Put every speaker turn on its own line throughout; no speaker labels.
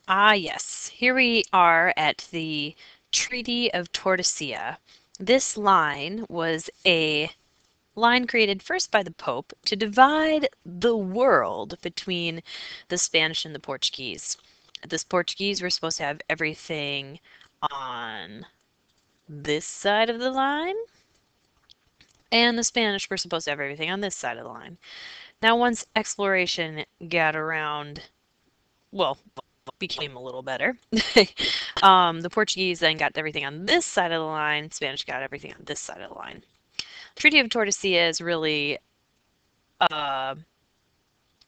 Ah, yes. Here we are at the Treaty of Tordesillas. This line was a line created first by the Pope to divide the world between the Spanish and the Portuguese. The Portuguese were supposed to have everything on this side of the line, and the Spanish were supposed to have everything on this side of the line. Now, once exploration got around, well, became a little better. The Portuguese then got everything on this side of the line. Spanish got everything on this side of the line. Treaty of Tordesillas is really a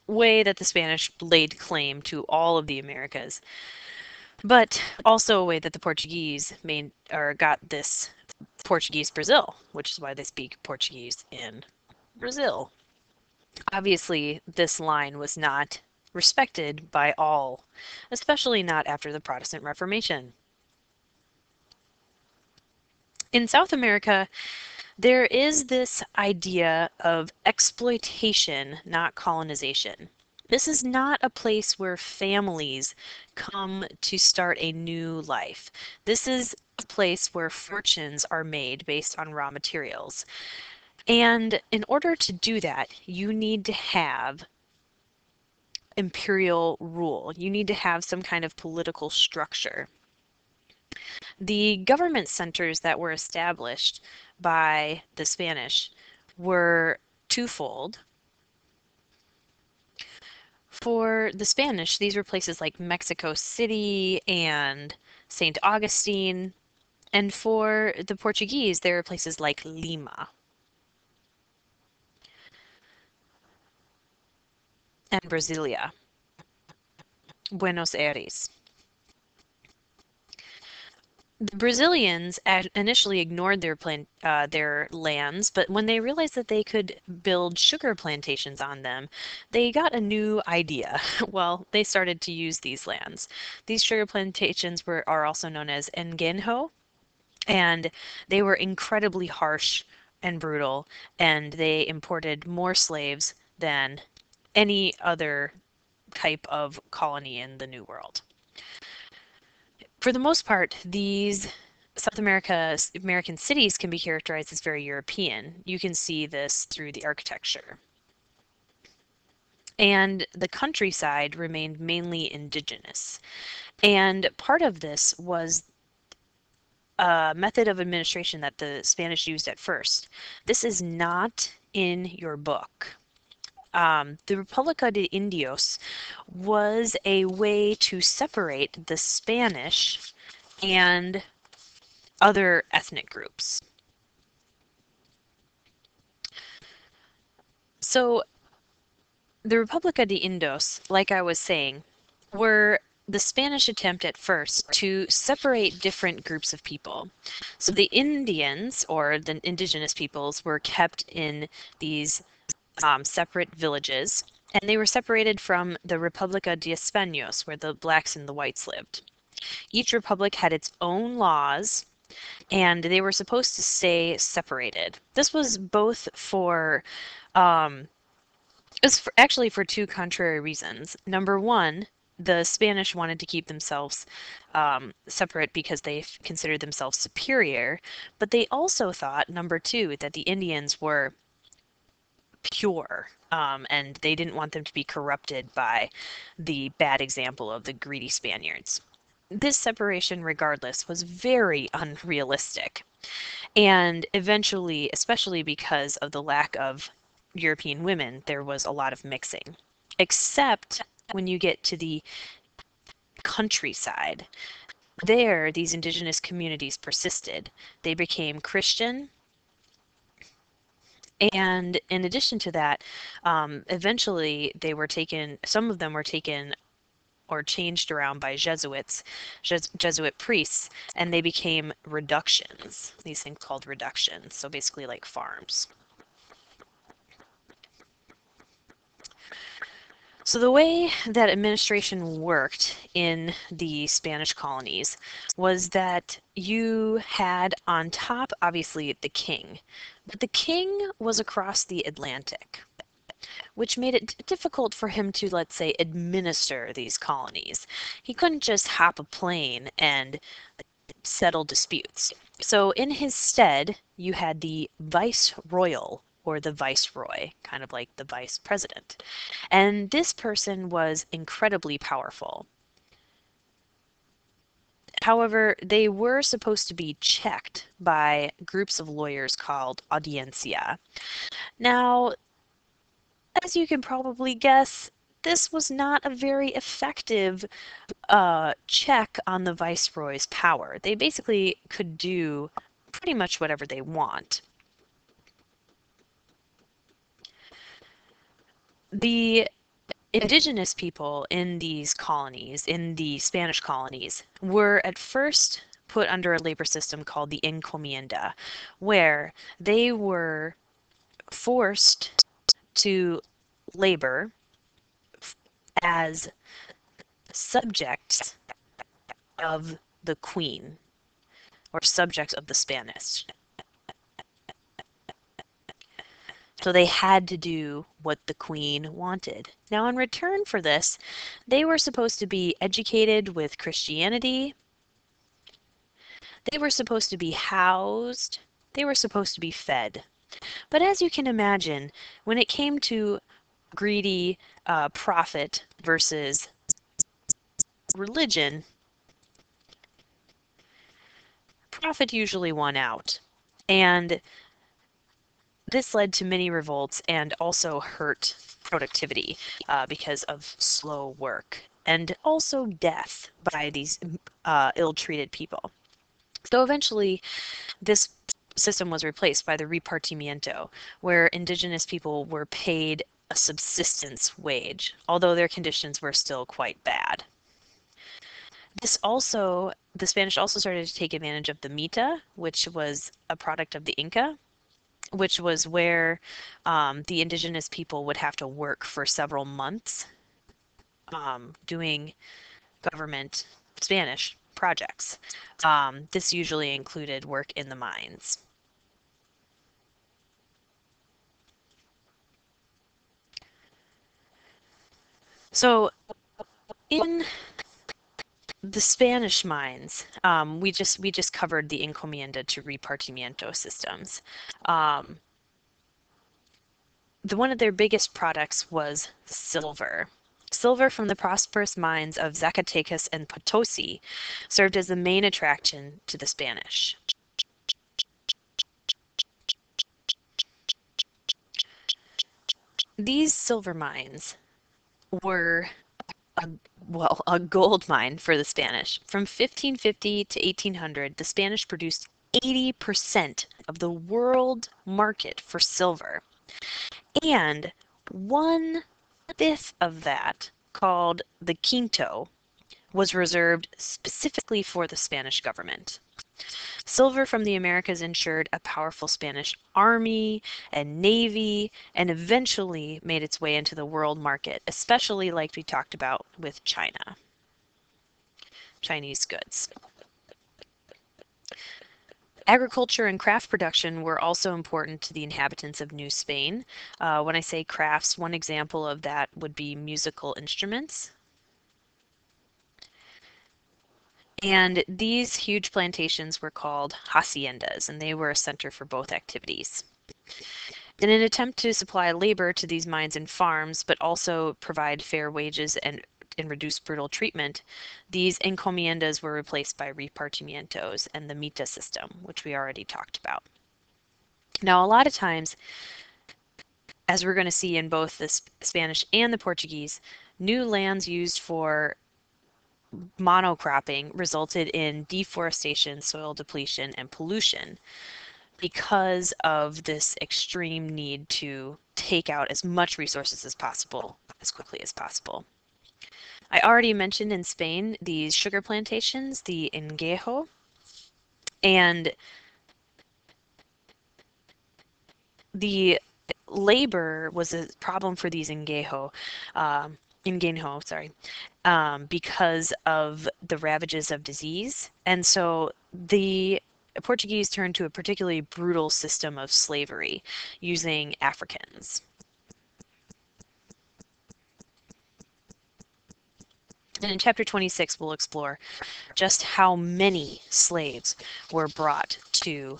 way that the Spanish laid claim to all of the Americas, but also a way that the Portuguese made or got this Portuguese Brazil, which is why they speak Portuguese in Brazil. Obviously, this line was not respected by all, especially not after the Protestant Reformation. In South America, there is this idea of exploitation, not colonization. This is not a place where families come to start a new life. This is a place where fortunes are made based on raw materials. And in order to do that, you need to have imperial rule. You need to have some kind of political structure. The government centers that were established by the Spanish were twofold. For the Spanish, these were places like Mexico City and St. Augustine. And for the Portuguese, there were places like Lima and Brasilia, Buenos Aires. The Brazilians initially ignored their lands, but when they realized that they could build sugar plantations on them, they got a new idea. Well, they started to use these lands. These sugar plantations are also known as engenho, and they were incredibly harsh and brutal, and they imported more slaves than any other type of colony in the New World. For the most part, these American cities can be characterized as very European. You can see this through the architecture. And the countryside remained mainly indigenous. And part of this was a method of administration that the Spanish used at first. This is not in your book. The República de Indios was a way to separate the Spanish and other ethnic groups. So the República de Indios, like I was saying, were the Spanish attempt at first to separate different groups of people. So the Indians, or the indigenous peoples, were kept in these separate villages, and they were separated from the República de Españos, where the blacks and the whites lived. Each republic had its own laws, and they were supposed to stay separated. This was both for um, actually for two contrary reasons. Number one, the Spanish wanted to keep themselves separate because they considered themselves superior, but they also thought, number two, that the Indians were pure, and they didn't want them to be corrupted by the bad example of the greedy Spaniards. This separation, regardless, was very unrealistic. And eventually, especially because of the lack of European women, there was a lot of mixing. Except when you get to the countryside. There, these indigenous communities persisted. They became Christian, and in addition to that, eventually they were taken, some of them were taken or changed around by Jesuits, Jesuit priests, and they became reductions, these things called reductions, so basically like farms. So the way that administration worked in the Spanish colonies was that you had on top, obviously, the king, but the king was across the Atlantic. which made it difficult for him to, let's say, administer these colonies. He couldn't just hop a plane and settle disputes. So in his stead, you had the viceroyal or the viceroy, kind of like the vice president. And this person was incredibly powerful. However, they were supposed to be checked by groups of lawyers called audiencia. Now, as you can probably guess, this was not a very effective check on the viceroy's power. They basically could do pretty much whatever they want. The indigenous people in these colonies, in the Spanish colonies, were at first put under a labor system called the encomienda, where they were forced to labor as subjects of the queen or subjects of the Spanish. So they had to do what the queen wanted. Now, in return for this, they were supposed to be educated with Christianity. They were supposed to be housed. They were supposed to be fed. But as you can imagine, when it came to greedy profit versus religion, profit usually won out. And this led to many revolts and also hurt productivity because of slow work and also death by these ill-treated people. So eventually, this system was replaced by the repartimiento, where indigenous people were paid a subsistence wage, although their conditions were still quite bad. The Spanish also started to take advantage of the mita, which was a product of the Inca, which was where the indigenous people would have to work for several months doing government Spanish projects. This usually included work in the mines. So in the Spanish mines, we just covered the encomienda to repartimiento systems. One of their biggest products was silver. Silver from the prosperous mines of Zacatecas and Potosi served as the main attraction to the Spanish. These silver mines were a gold mine for the Spanish. From 1550 to 1800, the Spanish produced 80% of the world market for silver. And 1/5 of that, called the quinto, was reserved specifically for the Spanish government. Silver from the Americas ensured a powerful Spanish army and navy, and eventually made its way into the world market, especially like we talked about with China, Chinese goods. Agriculture and craft production were also important to the inhabitants of New Spain. When I say crafts, one example of that would be musical instruments. And these huge plantations were called haciendas, and they were a center for both activities. In an attempt to supply labor to these mines and farms, but also provide fair wages and reduce brutal treatment, these encomiendas were replaced by repartimientos and the mita system, which we already talked about. Now, a lot of times, as we're going to see in both the Spanish and the Portuguese, new lands used for monocropping resulted in deforestation, soil depletion, and pollution because of this extreme need to take out as much resources as possible, as quickly as possible. I already mentioned in Spain these sugar plantations, the Engejo, and the labor was a problem for these Ingenho, sorry, because of the ravages of disease. And so the Portuguese turned to a particularly brutal system of slavery using Africans. And in chapter 26, we'll explore just how many slaves were brought to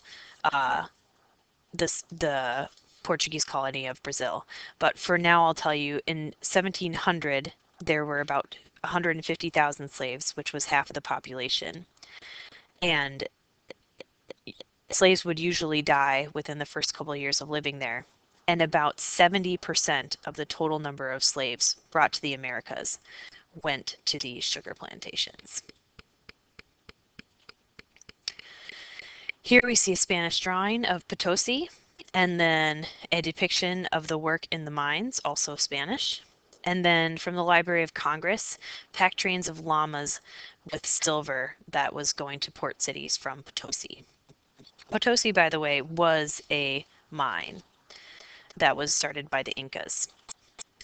the Portuguese colony of Brazil. But for now, I'll tell you, in 1700, there were about 150,000 slaves, which was half of the population. And slaves would usually die within the first couple of years of living there. And about 70% of the total number of slaves brought to the Americas went to these sugar plantations. Here we see a Spanish drawing of Potosi, and then a depiction of the work in the mines, also Spanish. And then from the Library of Congress, pack trains of llamas with silver that was going to port cities from Potosi. Potosi, by the way, was a mine that was started by the Incas.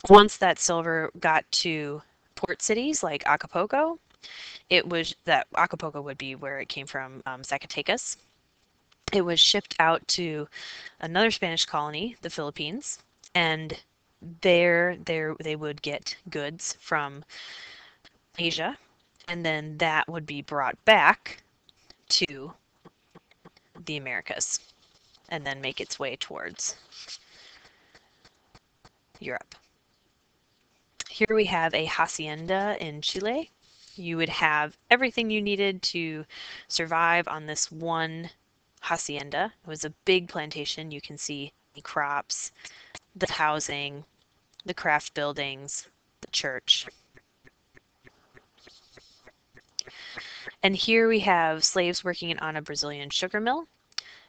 Once that silver got to port cities like Acapulco, it was that Acapulco would be where it came from, Zacatecas. It was shipped out to another Spanish colony, the Philippines, and there they would get goods from Asia, and then that would be brought back to the Americas and then make its way towards Europe. Here we have a hacienda in Chile. You would have everything you needed to survive on this one hacienda. It was a big plantation. You can see the crops, the housing, the craft buildings, the church. And here we have slaves working on a Brazilian sugar mill.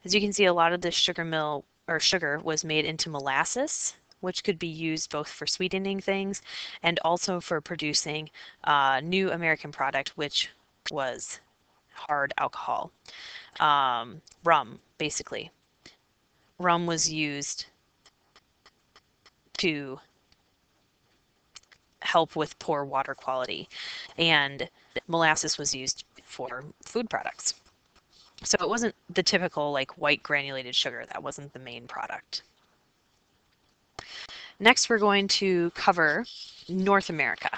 As you can see, a lot of this sugar mill or sugar was made into molasses, which could be used both for sweetening things and also for producing a new American product, which was hard alcohol. Rum, basically. Rum was used to help with poor water quality, and molasses was used for food products. So it wasn't the typical like white granulated sugar. That wasn't the main product. Next, we're going to cover North America.